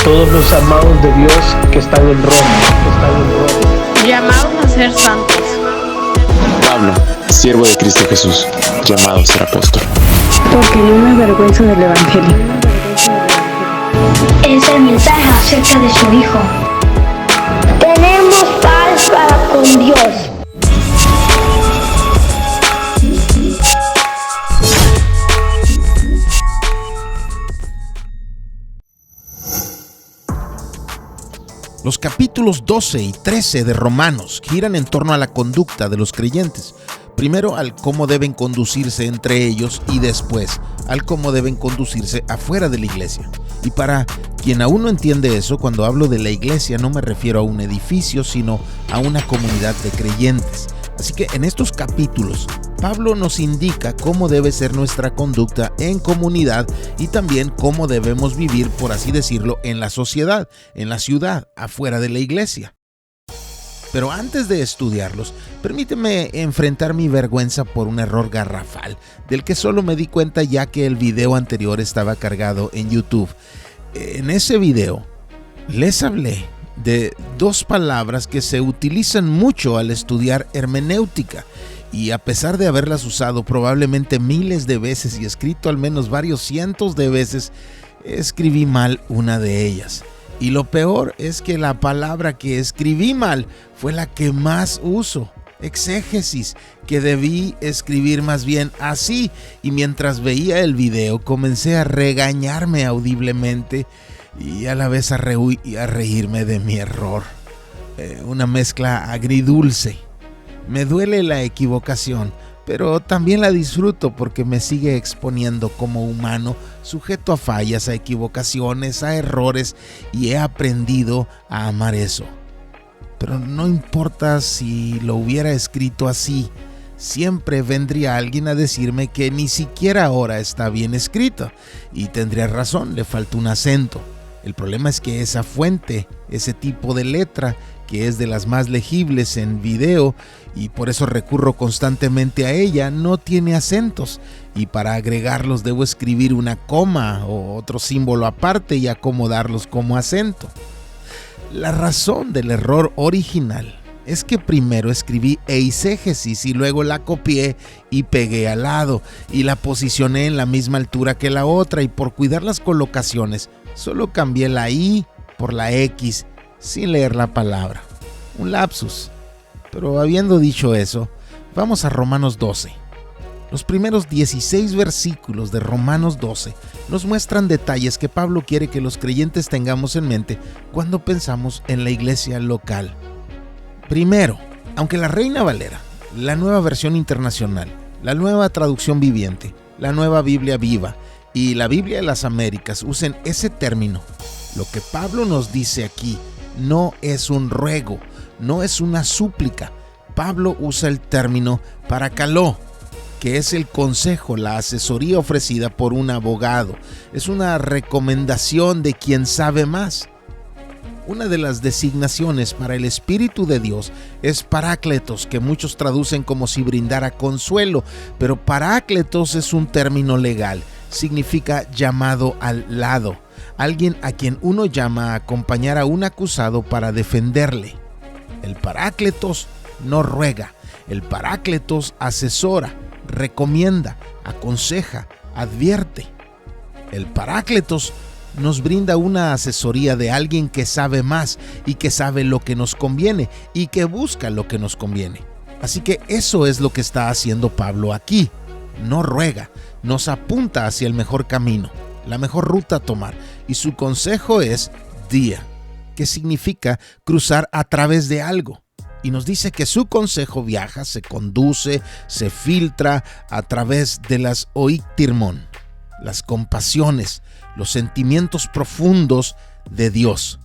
todos los amados de Dios que están en Roma, llamados a ser santos. Pablo, siervo de Cristo Jesús, llamado a ser apóstol. Porque no me avergüenzo del Evangelio. Es el mensaje acerca de su Hijo. Tenemos paz para con Dios. Los capítulos 12 y 13 de Romanos giran en torno a la conducta de los creyentes. Primero al cómo deben conducirse entre ellos y después al cómo deben conducirse afuera de la iglesia. Y para quien aún no entiende eso, cuando hablo de la iglesia no me refiero a un edificio, sino a una comunidad de creyentes. Así que en estos capítulos, Pablo nos indica cómo debe ser nuestra conducta en comunidad y también cómo debemos vivir, por así decirlo, en la sociedad, en la ciudad, afuera de la iglesia. Pero antes de estudiarlos, permíteme enfrentar mi vergüenza por un error garrafal, del que solo me di cuenta ya que el video anterior estaba cargado en YouTube. En ese video les hablé de dos palabras que se utilizan mucho al estudiar hermenéutica, y a pesar de haberlas usado probablemente miles de veces y escrito al menos varios cientos de veces, escribí mal una de ellas. Y lo peor es que la palabra que escribí mal fue la que más uso, exégesis, que debí escribir más bien así, y mientras veía el video comencé a regañarme audiblemente y a la vez a reírme de mi error. Una mezcla agridulce. Me duele la equivocación, pero también la disfruto porque me sigue exponiendo como humano, sujeto a fallas, a equivocaciones, a errores, y he aprendido a amar eso. Pero no importa si lo hubiera escrito así, siempre vendría alguien a decirme que ni siquiera ahora está bien escrito, y tendría razón, le falta un acento. El problema es que esa fuente, ese tipo de letra, que es de las más legibles en video, y por eso recurro constantemente a ella, no tiene acentos, y para agregarlos debo escribir una coma o otro símbolo aparte y acomodarlos como acento. La razón del error original es que primero escribí eisegesis y luego la copié y pegué al lado y la posicioné en la misma altura que la otra, y por cuidar las colocaciones solo cambié la I por la X sin leer la palabra. Un lapsus. Pero habiendo dicho eso, vamos a Romanos 12. Los primeros 16 versículos de Romanos 12 nos muestran detalles que Pablo quiere que los creyentes tengamos en mente cuando pensamos en la iglesia local. Primero, aunque la Reina Valera, la Nueva Versión Internacional, la Nueva Traducción Viviente, la Nueva Biblia Viva y la Biblia de las Américas usen ese término, lo que Pablo nos dice aquí no es un ruego, no es una súplica. Pablo usa el término parakaló, que es el consejo, la asesoría ofrecida por un abogado. Es una recomendación de quien sabe más. Una de las designaciones para el Espíritu de Dios es parácletos, que muchos traducen como si brindara consuelo, pero parácletos es un término legal. Significa llamado al lado, alguien a quien uno llama a acompañar a un acusado para defenderle. El parácletos no ruega, el parácletos asesora, recomienda, aconseja, advierte. El parácletos nos brinda una asesoría de alguien que sabe más y que sabe lo que nos conviene y que busca lo que nos conviene. Así que eso es lo que está haciendo Pablo aquí. No ruega, nos apunta hacia el mejor camino, la mejor ruta a tomar, y su consejo es día, que significa cruzar a través de algo. Y nos dice que su consejo viaja, se conduce, se filtra a través de las oiktirmon, las compasiones, los sentimientos profundos de Dios.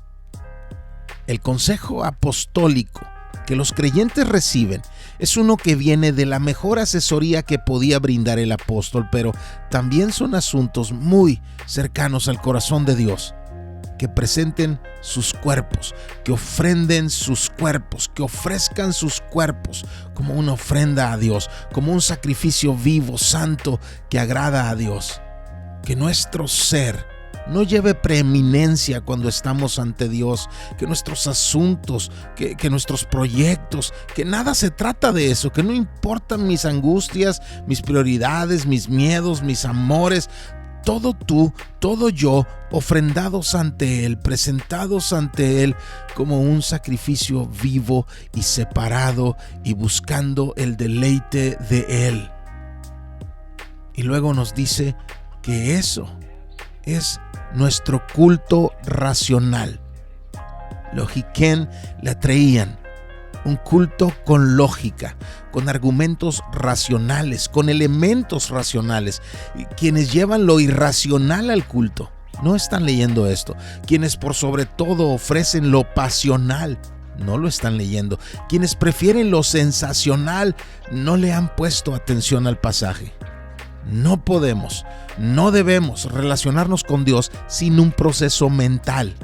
El consejo apostólico que los creyentes reciben es uno que viene de la mejor asesoría que podía brindar el apóstol, pero también son asuntos muy cercanos al corazón de Dios. Que presenten sus cuerpos, que ofrenden sus cuerpos, que ofrezcan sus cuerpos como una ofrenda a Dios, como un sacrificio vivo, santo, que agrada a Dios. Que nuestro ser no lleve preeminencia cuando estamos ante Dios, que nuestros asuntos, que nuestros proyectos, que nada se trata de eso, que no importan mis angustias, mis prioridades, mis miedos, mis amores, todo tú, todo yo, ofrendados ante Él, presentados ante Él como un sacrificio vivo y separado y buscando el deleite de Él. Y luego nos dice que eso es nuestro culto racional. Logiquén la traían, un culto con lógica, con argumentos racionales, con elementos racionales. Quienes llevan lo irracional al culto no están leyendo esto. Quienes por sobre todo ofrecen lo pasional no lo están leyendo. Quienes prefieren lo sensacional no le han puesto atención al pasaje. No podemos, no debemos relacionarnos con Dios sin un proceso mental,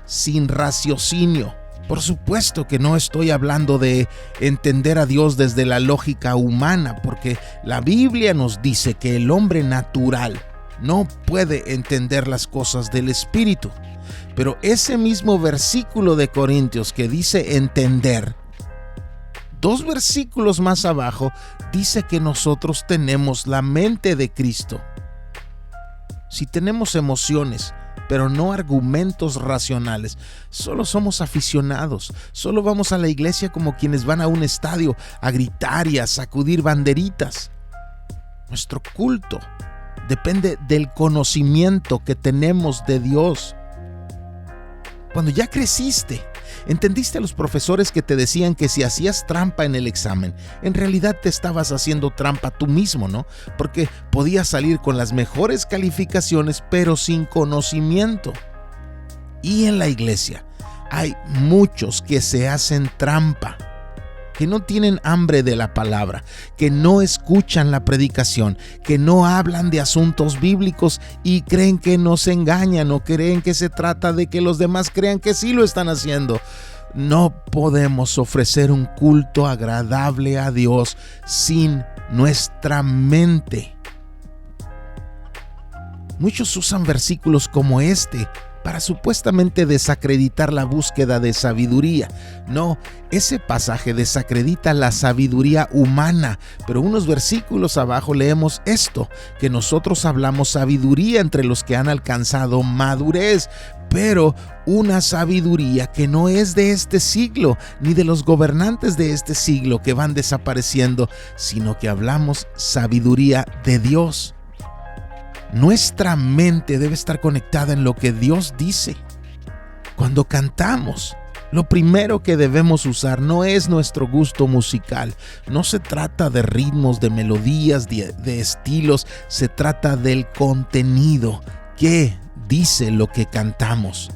sin raciocinio. Por supuesto que no estoy hablando de entender a Dios desde la lógica humana, porque la Biblia nos dice que el hombre natural no puede entender las cosas del Espíritu. Pero ese mismo versículo de Corintios que dice entender, 2 versículos más abajo, dice que nosotros tenemos la mente de Cristo. Si tenemos emociones, pero no argumentos racionales, solo somos aficionados, solo vamos a la iglesia como quienes van a un estadio a gritar y a sacudir banderitas. Nuestro culto depende del conocimiento que tenemos de Dios. Cuando ya creciste, entendiste a los profesores que te decían que si hacías trampa en el examen, en realidad te estabas haciendo trampa tú mismo, ¿no? Porque podías salir con las mejores calificaciones, pero sin conocimiento. Y en la iglesia hay muchos que se hacen trampa, que no tienen hambre de la palabra, que no escuchan la predicación, que no hablan de asuntos bíblicos y creen que nos engañan o creen que se trata de que los demás crean que sí lo están haciendo. No podemos ofrecer un culto agradable a Dios sin nuestra mente. Muchos usan versículos como este para supuestamente desacreditar la búsqueda de sabiduría. No, ese pasaje desacredita la sabiduría humana, pero unos versículos abajo leemos esto, que nosotros hablamos sabiduría entre los que han alcanzado madurez, pero una sabiduría que no es de este siglo, ni de los gobernantes de este siglo que van desapareciendo, sino que hablamos sabiduría de Dios. Nuestra mente debe estar conectada en lo que Dios dice. Cuando cantamos, lo primero que debemos usar no es nuestro gusto musical. No se trata de ritmos, de melodías, de estilos. Se trata del contenido. ¿Qué dice lo que cantamos?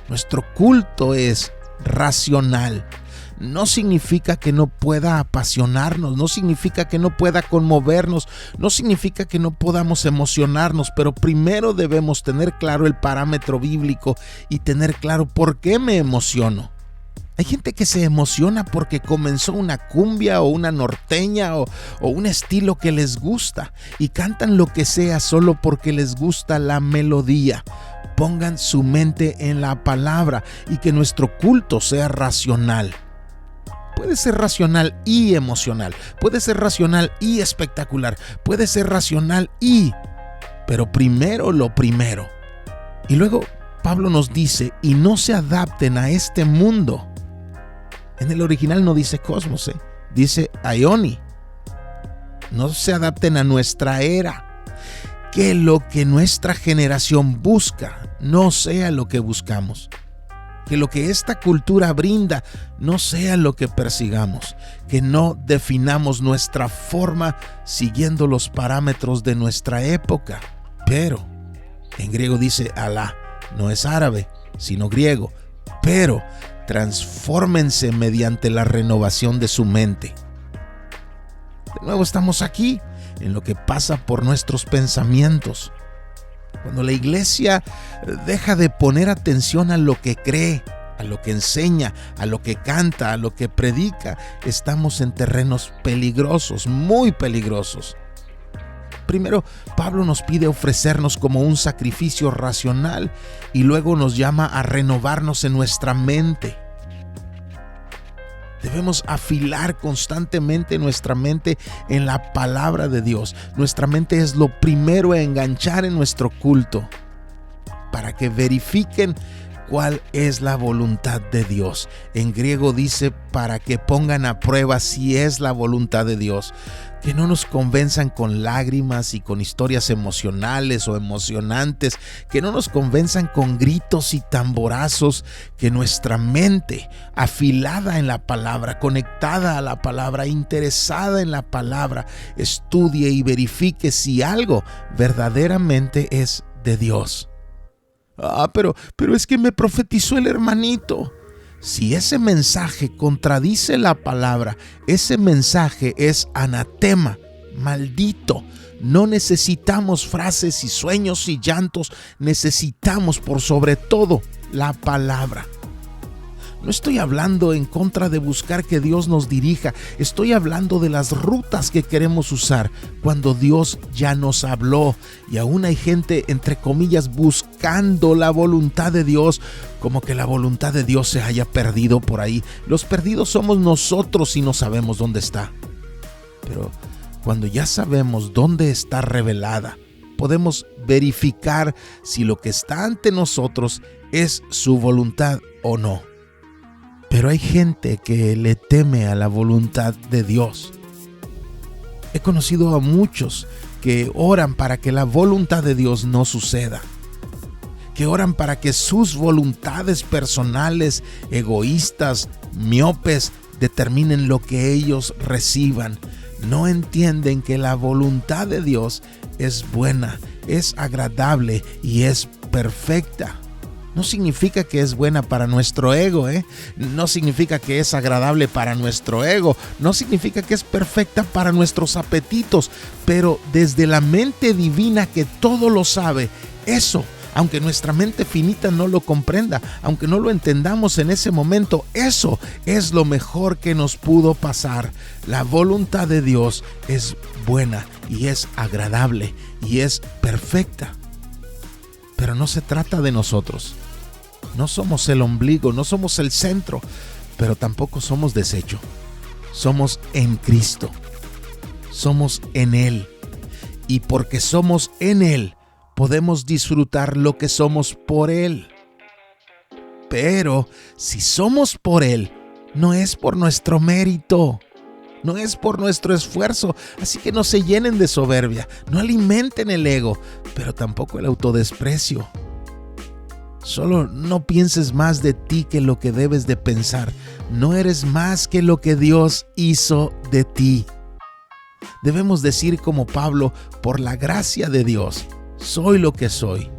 Nuestro culto es racional. No significa que no pueda apasionarnos, no significa que no pueda conmovernos, no significa que no podamos emocionarnos, pero primero debemos tener claro el parámetro bíblico y tener claro por qué me emociono. Hay gente que se emociona porque comenzó una cumbia o una norteña o un estilo que les gusta y cantan lo que sea solo porque les gusta la melodía. Pongan su mente en la palabra y que nuestro culto sea racional. Puede ser racional y emocional, puede ser racional y espectacular, puede ser racional pero primero lo primero. Y luego Pablo nos dice, y no se adapten a este mundo. En el original no dice cosmos, dice aioni. No se adapten a nuestra era. Que lo que nuestra generación busca no sea lo que buscamos. Que lo que esta cultura brinda no sea lo que persigamos, que no definamos nuestra forma siguiendo los parámetros de nuestra época. Pero, en griego dice Alá, no es árabe, sino griego, pero transfórmense mediante la renovación de su mente. De nuevo estamos aquí, en lo que pasa por nuestros pensamientos. Cuando la iglesia deja de poner atención a lo que cree, a lo que enseña, a lo que canta, a lo que predica, estamos en terrenos peligrosos, muy peligrosos. Primero, Pablo nos pide ofrecernos como un sacrificio racional y luego nos llama a renovarnos en nuestra mente. Debemos afilar constantemente nuestra mente en la palabra de Dios. Nuestra mente es lo primero a enganchar en nuestro culto para que verifiquen cuál es la voluntad de Dios. En griego dice para que pongan a prueba si es la voluntad de Dios. Que no nos convenzan con lágrimas y con historias emocionales o emocionantes, que no nos convenzan con gritos y tamborazos, que nuestra mente, afilada en la palabra, conectada a la palabra, interesada en la palabra, estudie y verifique si algo verdaderamente es de Dios. Pero es que me profetizó el hermanito. Si ese mensaje contradice la palabra, ese mensaje es anatema, maldito. No necesitamos frases y sueños y llantos, necesitamos por sobre todo la palabra. No estoy hablando en contra de buscar que Dios nos dirija, estoy hablando de las rutas que queremos usar cuando Dios ya nos habló. Y aún hay gente, entre comillas, buscando la voluntad de Dios, como que la voluntad de Dios se haya perdido por ahí. Los perdidos somos nosotros y no sabemos dónde está. Pero cuando ya sabemos dónde está revelada, podemos verificar si lo que está ante nosotros es su voluntad o no. Pero hay gente que le teme a la voluntad de Dios. He conocido a muchos que oran para que la voluntad de Dios no suceda, que oran para que sus voluntades personales, egoístas, miopes, determinen lo que ellos reciban. No entienden que la voluntad de Dios es buena, es agradable y es perfecta. No significa que es buena para nuestro ego, No significa que es agradable para nuestro ego. No significa que es perfecta para nuestros apetitos. Pero desde la mente divina que todo lo sabe, eso, aunque nuestra mente finita no lo comprenda, aunque no lo entendamos en ese momento, eso es lo mejor que nos pudo pasar. La voluntad de Dios es buena y es agradable y es perfecta. Pero no se trata de nosotros. No somos el ombligo, no somos el centro, pero tampoco somos desecho. Somos en Cristo. Somos en Él. Y porque somos en Él, podemos disfrutar lo que somos por Él. Pero si somos por Él, no es por nuestro mérito. No es por nuestro esfuerzo, así que no se llenen de soberbia, no alimenten el ego, pero tampoco el autodesprecio. Solo no pienses más de ti que lo que debes de pensar. No eres más que lo que Dios hizo de ti. Debemos decir como Pablo, por la gracia de Dios, soy lo que soy.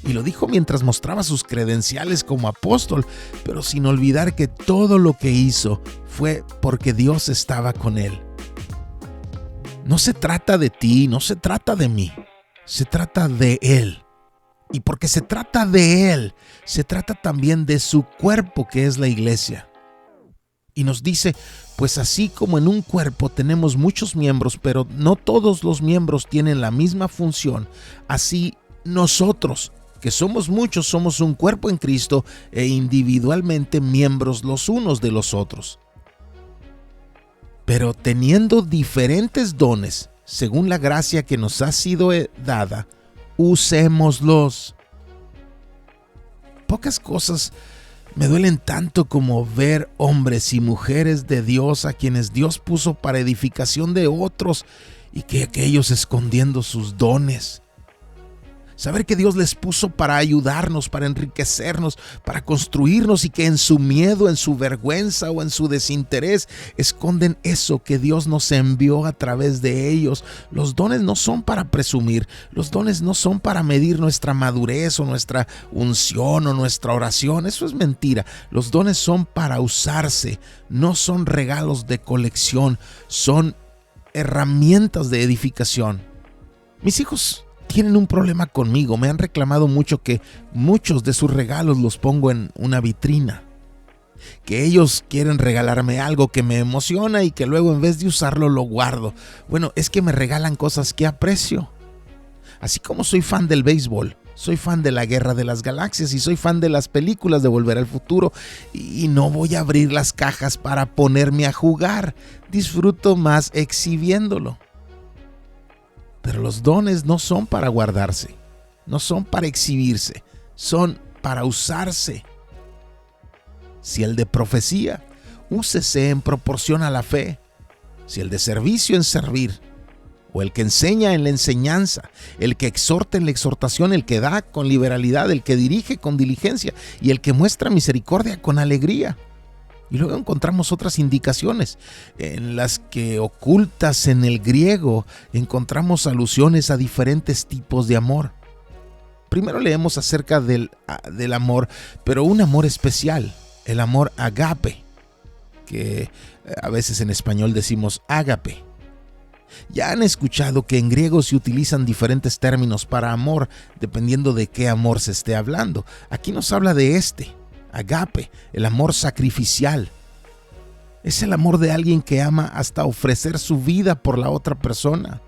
Y lo dijo mientras mostraba sus credenciales como apóstol, pero sin olvidar que todo lo que hizo fue porque Dios estaba con él. No se trata de ti, no se trata de mí, se trata de Él. Y porque se trata de Él, se trata también de su cuerpo, que es la iglesia. Y nos dice, pues así como en un cuerpo tenemos muchos miembros, pero no todos los miembros tienen la misma función, así nosotros, que somos muchos, somos un cuerpo en Cristo e individualmente miembros los unos de los otros. Pero teniendo diferentes dones, según la gracia que nos ha sido dada, usémoslos. Pocas cosas me duelen tanto como ver hombres y mujeres de Dios a quienes Dios puso para edificación de otros y que aquellos escondiendo sus dones. Saber que Dios les puso para ayudarnos, para enriquecernos, para construirnos y que en su miedo, en su vergüenza o en su desinterés esconden eso que Dios nos envió a través de ellos. Los dones no son para presumir, los dones no son para medir nuestra madurez o nuestra unción o nuestra oración. Eso es mentira. Los dones son para usarse, no son regalos de colección, son herramientas de edificación. Mis hijos tienen un problema conmigo. Me han reclamado mucho que muchos de sus regalos los pongo en una vitrina. que ellos quieren regalarme algo que me emociona y que luego en vez de usarlo lo guardo. Bueno, es que me regalan cosas que aprecio. Así como soy fan del béisbol, soy fan de la Guerra de las Galaxias y soy fan de las películas de Volver al Futuro, y no voy a abrir las cajas para ponerme a jugar. Disfruto más exhibiéndolo. Pero los dones no son para guardarse, no son para exhibirse, son para usarse. Si el de profecía, úsese en proporción a la fe. Si el de servicio, en servir. O el que enseña, en la enseñanza. El que exhorta, en la exhortación. El que da, con liberalidad. El que dirige, con diligencia. Y el que muestra misericordia, con alegría. Y luego encontramos otras indicaciones en las que, ocultas en el griego, encontramos alusiones a diferentes tipos de amor. Primero leemos acerca del amor, pero un amor especial. El amor agape, que a veces en español decimos ágape. Ya han escuchado que en griego se utilizan diferentes términos para amor, dependiendo de qué amor se esté hablando. Aquí nos habla de agape, el amor sacrificial. Es el amor de alguien que ama hasta ofrecer su vida por la otra persona.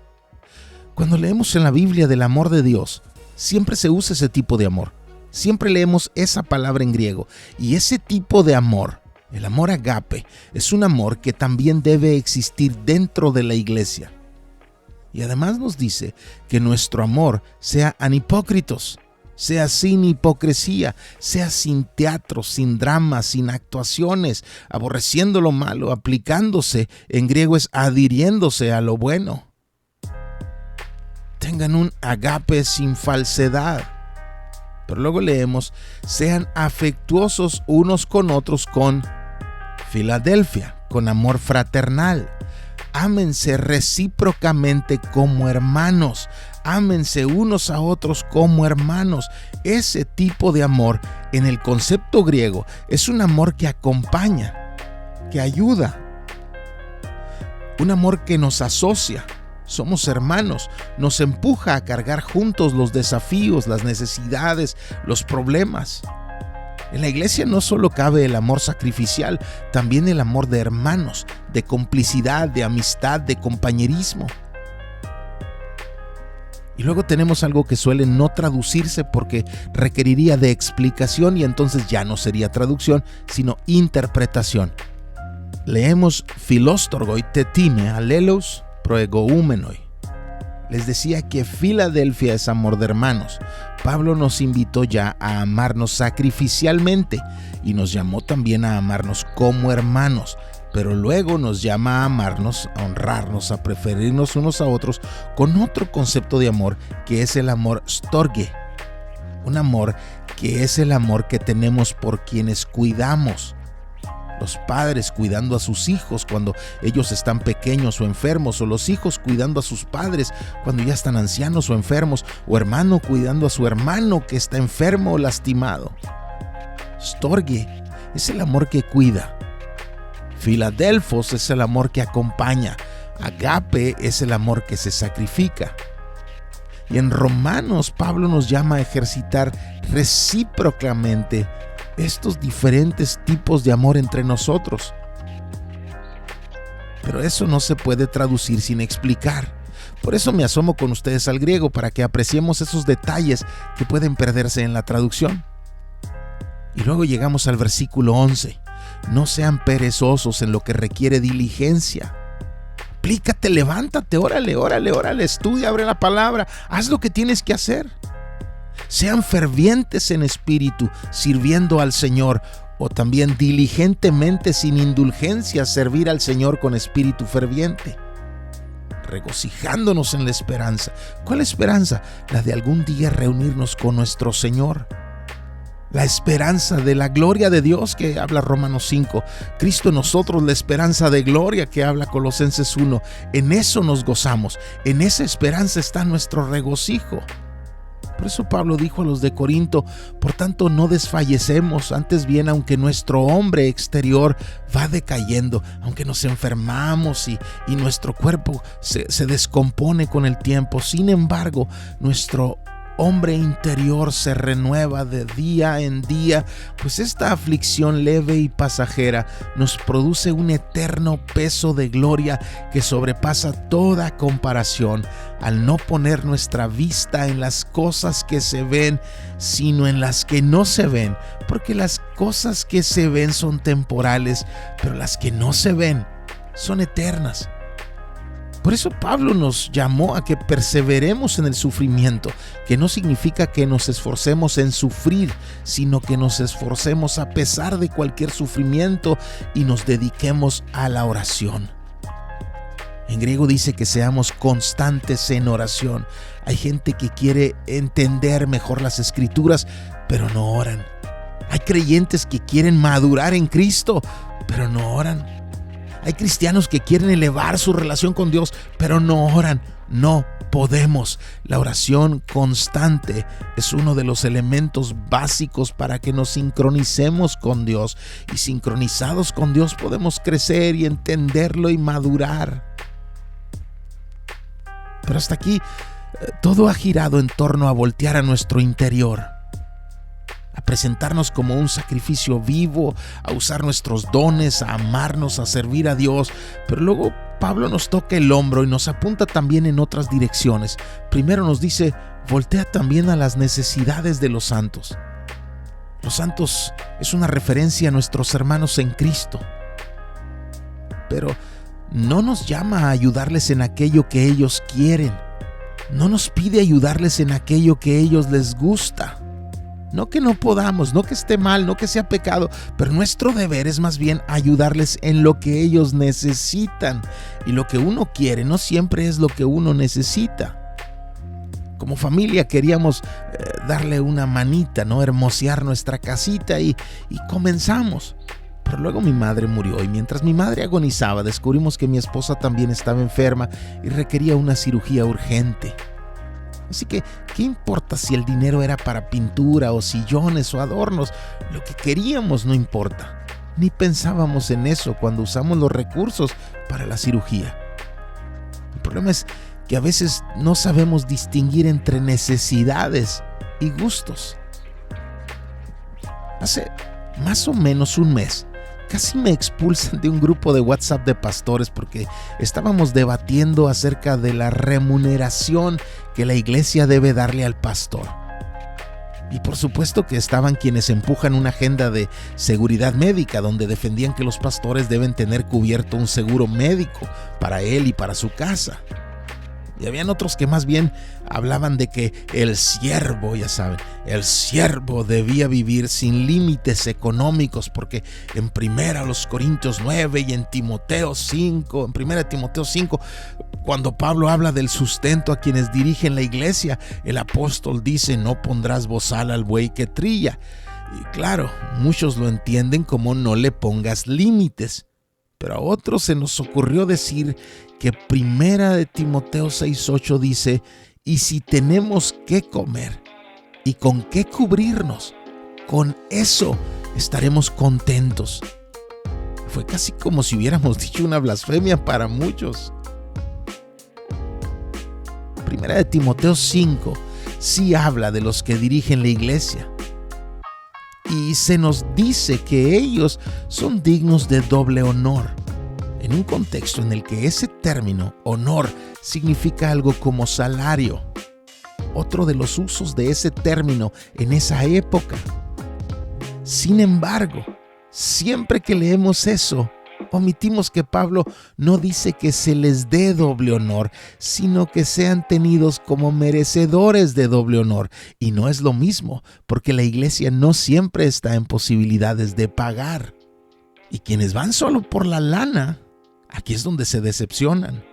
Cuando leemos en la Biblia del amor de Dios, siempre se usa ese tipo de amor. Siempre leemos esa palabra en griego, y ese tipo de amor, el amor agape, es un amor que también debe existir dentro de la iglesia. Y además nos dice que nuestro amor sea anhipócritos, sea sin hipocresía, sea sin teatro, sin drama, sin actuaciones, aborreciendo lo malo, aplicándose, en griego es adhiriéndose a lo bueno. Tengan un agape sin falsedad. Pero luego leemos, sean afectuosos unos con otros con Filadelfia, con amor fraternal. Ámense recíprocamente como hermanos. Ámense unos a otros como hermanos. Ese tipo de amor, en el concepto griego, es un amor que acompaña, que ayuda. Un amor que nos asocia. Somos hermanos, nos empuja a cargar juntos los desafíos, las necesidades, los problemas. En la iglesia no solo cabe el amor sacrificial, también el amor de hermanos, de complicidad, de amistad, de compañerismo. Y luego tenemos algo que suele no traducirse porque requeriría de explicación y entonces ya no sería traducción, sino interpretación. Leemos Filóstorgoi tetime alelos proegoumenoi. Les decía que Filadelfia es amor de hermanos. Pablo nos invitó ya a amarnos sacrificialmente y nos llamó también a amarnos como hermanos, pero luego nos llama a amarnos, a honrarnos, a preferirnos unos a otros con otro concepto de amor que es el amor storge. Un amor que es el amor que tenemos por quienes cuidamos. Los padres cuidando a sus hijos cuando ellos están pequeños o enfermos, o los hijos cuidando a sus padres cuando ya están ancianos o enfermos, o hermano cuidando a su hermano que está enfermo o lastimado. Storge es el amor que cuida. Filadelfos es el amor que acompaña. Agape es el amor que se sacrifica. Y en Romanos, Pablo nos llama a ejercitar recíprocamente estos diferentes tipos de amor entre nosotros. Pero eso no se puede traducir sin explicar. Por eso me asomo con ustedes al griego para que apreciemos esos detalles que pueden perderse en la traducción. Y luego llegamos al versículo 11. No sean perezosos en lo que requiere diligencia. Aplícate, levántate, órale, estudia, abre la palabra, haz lo que tienes que hacer. Sean fervientes en espíritu, sirviendo al Señor, o también diligentemente, sin indulgencia, servir al Señor con espíritu ferviente, regocijándonos en la esperanza. ¿Cuál esperanza? La de algún día reunirnos con nuestro Señor. La esperanza de la gloria de Dios que habla Romanos 5. Cristo en nosotros, la esperanza de gloria que habla Colosenses 1. En eso nos gozamos. En esa esperanza está nuestro regocijo. Por eso Pablo dijo a los de Corinto, por tanto no desfallecemos, antes bien aunque nuestro hombre exterior va decayendo, aunque nos enfermamos y nuestro cuerpo se descompone con el tiempo, sin embargo nuestro hombre interior se renueva de día en día, pues esta aflicción leve y pasajera nos produce un eterno peso de gloria que sobrepasa toda comparación, al no poner nuestra vista en las cosas que se ven, sino en las que no se ven, porque las cosas que se ven son temporales, pero las que no se ven son eternas. Por eso Pablo nos llamó a que perseveremos en el sufrimiento, que no significa que nos esforcemos en sufrir, sino que nos esforcemos a pesar de cualquier sufrimiento y nos dediquemos a la oración. En griego dice que seamos constantes en oración. Hay gente que quiere entender mejor las Escrituras, pero no oran. Hay creyentes que quieren madurar en Cristo, pero no oran. Hay cristianos que quieren elevar su relación con Dios, pero no oran. No podemos. La oración constante es uno de los elementos básicos para que nos sincronicemos con Dios. Y sincronizados con Dios podemos crecer y entenderlo y madurar. Pero hasta aquí todo ha girado en torno a voltear a nuestro interior, a presentarnos como un sacrificio vivo, a usar nuestros dones, a amarnos, a servir a Dios. Pero luego Pablo nos toca el hombro y nos apunta también en otras direcciones. Primero nos dice, voltea también a las necesidades de los santos. Los santos es una referencia a nuestros hermanos en Cristo. Pero no nos llama a ayudarles en aquello que ellos quieren. No nos pide ayudarles en aquello que a ellos les gusta. No que no podamos, no que esté mal, no que sea pecado, pero nuestro deber es más bien ayudarles en lo que ellos necesitan. Y lo que uno quiere no siempre es lo que uno necesita. Como familia queríamos darle una manita, ¿no? Hermosear nuestra casita y comenzamos. Pero luego mi madre murió y mientras mi madre agonizaba descubrimos que mi esposa también estaba enferma y requería una cirugía urgente. Así que, ¿qué importa si el dinero era para pintura o sillones o adornos? Lo que queríamos no importa. Ni pensábamos en eso cuando usamos los recursos para la cirugía. El problema es que a veces no sabemos distinguir entre necesidades y gustos. Hace más o menos un mes, casi me expulsan de un grupo de WhatsApp de pastores porque estábamos debatiendo acerca de la remuneración que la iglesia debe darle al pastor. Y por supuesto que estaban quienes empujan una agenda de seguridad médica donde defendían que los pastores deben tener cubierto un seguro médico para él y para su casa. Y habían otros que más bien hablaban de que el siervo, ya saben, el siervo debía vivir sin límites económicos, porque en 1 Corintios 9 y en Timoteo 5, en 1 Timoteo 5, cuando Pablo habla del sustento a quienes dirigen la iglesia, el apóstol dice, no pondrás bozal al buey que trilla. Y claro, muchos lo entienden como no le pongas límites. Pero a otros se nos ocurrió decir que 1 Timoteo 6:8 dice, y si tenemos qué comer y con qué cubrirnos, con eso estaremos contentos. Fue casi como si hubiéramos dicho una blasfemia para muchos. 1 Timoteo 5 sí habla de los que dirigen la iglesia. Y se nos dice que ellos son dignos de doble honor, en un contexto en el que ese término, honor, significa algo como salario. Otro de los usos de ese término en esa época. Sin embargo, siempre que leemos eso, omitimos que Pablo no dice que se les dé doble honor, sino que sean tenidos como merecedores de doble honor. Y no es lo mismo, porque la iglesia no siempre está en posibilidades de pagar. Y quienes van solo por la lana, aquí es donde se decepcionan.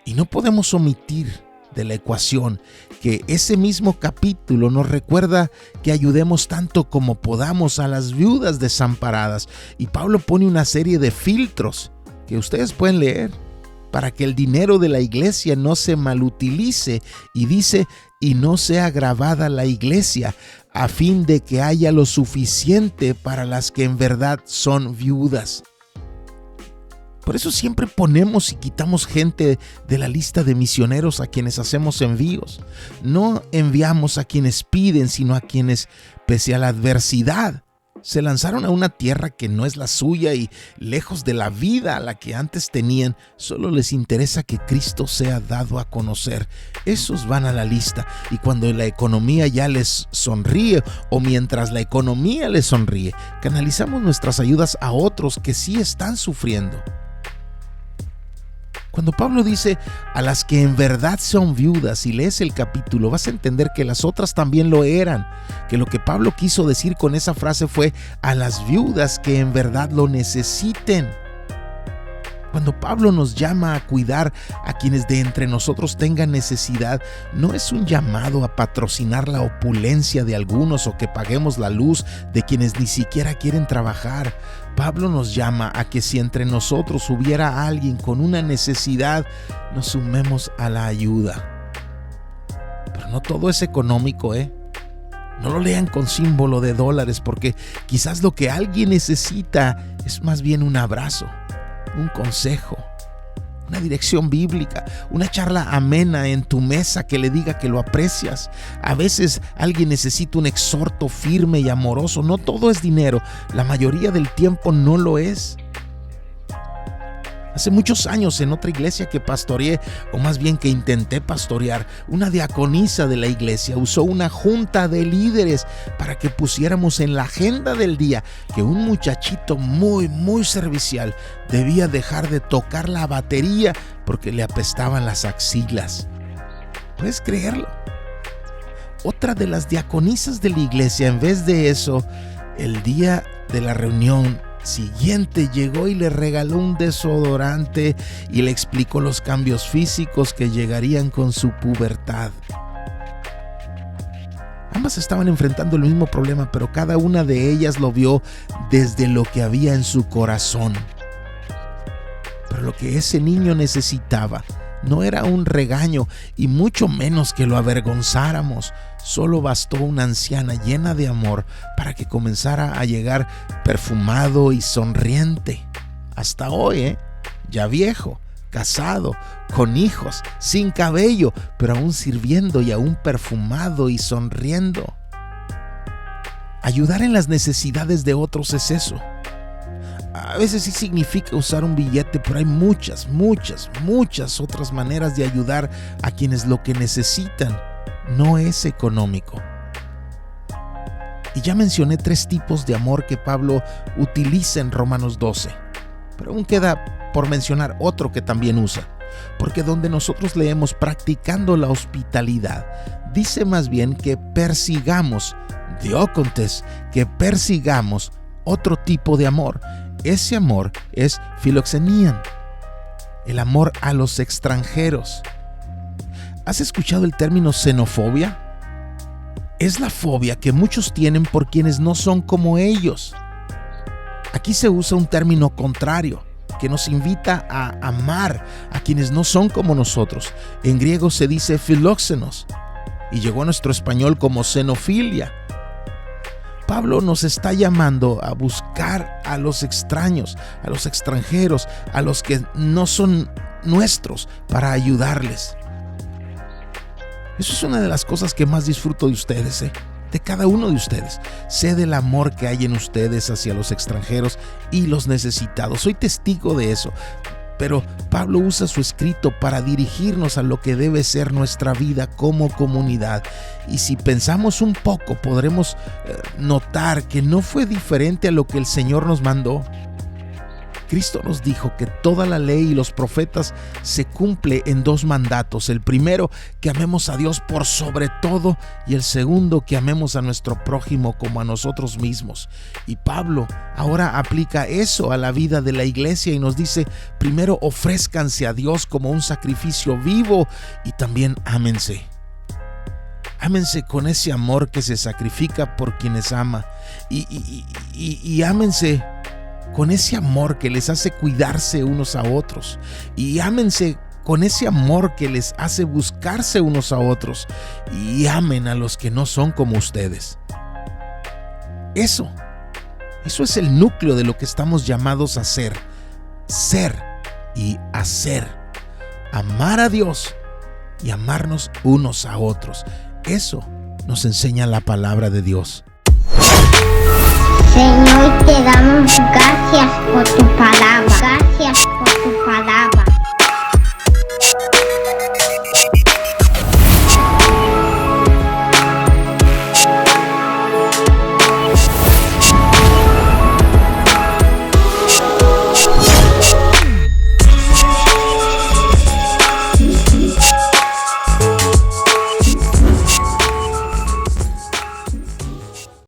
Y no podemos omitir de la ecuación que ese mismo capítulo nos recuerda que ayudemos tanto como podamos a las viudas desamparadas, y Pablo pone una serie de filtros que ustedes pueden leer para que el dinero de la iglesia no se malutilice, y dice, y no sea gravada la iglesia, a fin de que haya lo suficiente para las que en verdad son viudas. Por eso siempre ponemos y quitamos gente de la lista de misioneros a quienes hacemos envíos. No enviamos a quienes piden, sino a quienes, pese a la adversidad, se lanzaron a una tierra que no es la suya y lejos de la vida a la que antes tenían, solo les interesa que Cristo sea dado a conocer. Esos van a la lista, y cuando la economía ya les sonríe o mientras la economía les sonríe, canalizamos nuestras ayudas a otros que sí están sufriendo. Cuando Pablo dice a las que en verdad son viudas, y lees el capítulo, vas a entender que las otras también lo eran, que lo que Pablo quiso decir con esa frase fue a las viudas que en verdad lo necesiten. Cuando Pablo nos llama a cuidar a quienes de entre nosotros tengan necesidad, no es un llamado a patrocinar la opulencia de algunos o que paguemos la luz de quienes ni siquiera quieren trabajar. Pablo nos llama a que si entre nosotros hubiera alguien con una necesidad, nos sumemos a la ayuda. Pero no todo es económico, No lo lean con símbolo de dólares, porque quizás lo que alguien necesita es más bien un abrazo, un consejo, una dirección bíblica, una charla amena en tu mesa que le diga que lo aprecias. A veces alguien necesita un exhorto firme y amoroso. No todo es dinero, la mayoría del tiempo no lo es. Hace muchos años en otra iglesia que pastoreé, o más bien que intenté pastorear, una diaconisa de la iglesia usó una junta de líderes para que pusiéramos en la agenda del día que un muchachito muy servicial debía dejar de tocar la batería porque le apestaban las axilas. ¿Puedes creerlo? Otra de las diaconisas de la iglesia, en vez de eso, el día de la reunión siguiente llegó y le regaló un desodorante y le explicó los cambios físicos que llegarían con su pubertad. Ambas estaban enfrentando el mismo problema, pero cada una de ellas lo vio desde lo que había en su corazón. Pero lo que ese niño necesitaba no era un regaño y mucho menos que lo avergonzáramos. Solo bastó una anciana llena de amor para que comenzara a llegar perfumado y sonriente. Hasta hoy, ya viejo, casado, con hijos, sin cabello, pero aún sirviendo y aún perfumado y sonriendo. Ayudar en las necesidades de otros es eso. A veces sí significa usar un billete, pero hay muchas otras maneras de ayudar a quienes lo que necesitan no es económico. Y ya mencioné 3 tipos de amor que Pablo utiliza en Romanos 12, pero aún queda por mencionar otro que también usa, porque donde nosotros leemos practicando la hospitalidad, dice más bien que persigamos, diócontes, que persigamos otro tipo de amor. Ese amor es filoxenian, el amor a los extranjeros. ¿Has escuchado el término xenofobia? Es la fobia que muchos tienen por quienes no son como ellos. Aquí se usa un término contrario, que nos invita a amar a quienes no son como nosotros. En griego se dice filóxenos y llegó a nuestro español como xenofilia. Pablo nos está llamando a buscar a los extraños, a los extranjeros, a los que no son nuestros, para ayudarles. Eso es una de las cosas que más disfruto de ustedes, de cada uno de ustedes. Sé del amor que hay en ustedes hacia los extranjeros y los necesitados. Soy testigo de eso. Pero Pablo usa su escrito para dirigirnos a lo que debe ser nuestra vida como comunidad. Y si pensamos un poco, podremos notar que no fue diferente a lo que el Señor nos mandó. Cristo nos dijo que toda la ley y los profetas se cumple en 2 mandatos. El primero, que amemos a Dios por sobre todo, y el segundo, que amemos a nuestro prójimo como a nosotros mismos. Y Pablo ahora aplica eso a la vida de la iglesia y nos dice, primero ofrézcanse a Dios como un sacrificio vivo y también ámense. Ámense con ese amor que se sacrifica por quienes ama y ámense con ese amor que les hace cuidarse unos a otros, y ámense con ese amor que les hace buscarse unos a otros, y amen a los que no son como ustedes. Eso es el núcleo de lo que estamos llamados a ser y hacer, amar a Dios y amarnos unos a otros. Eso nos enseña la palabra de Dios. Señor, te damos gracias por tu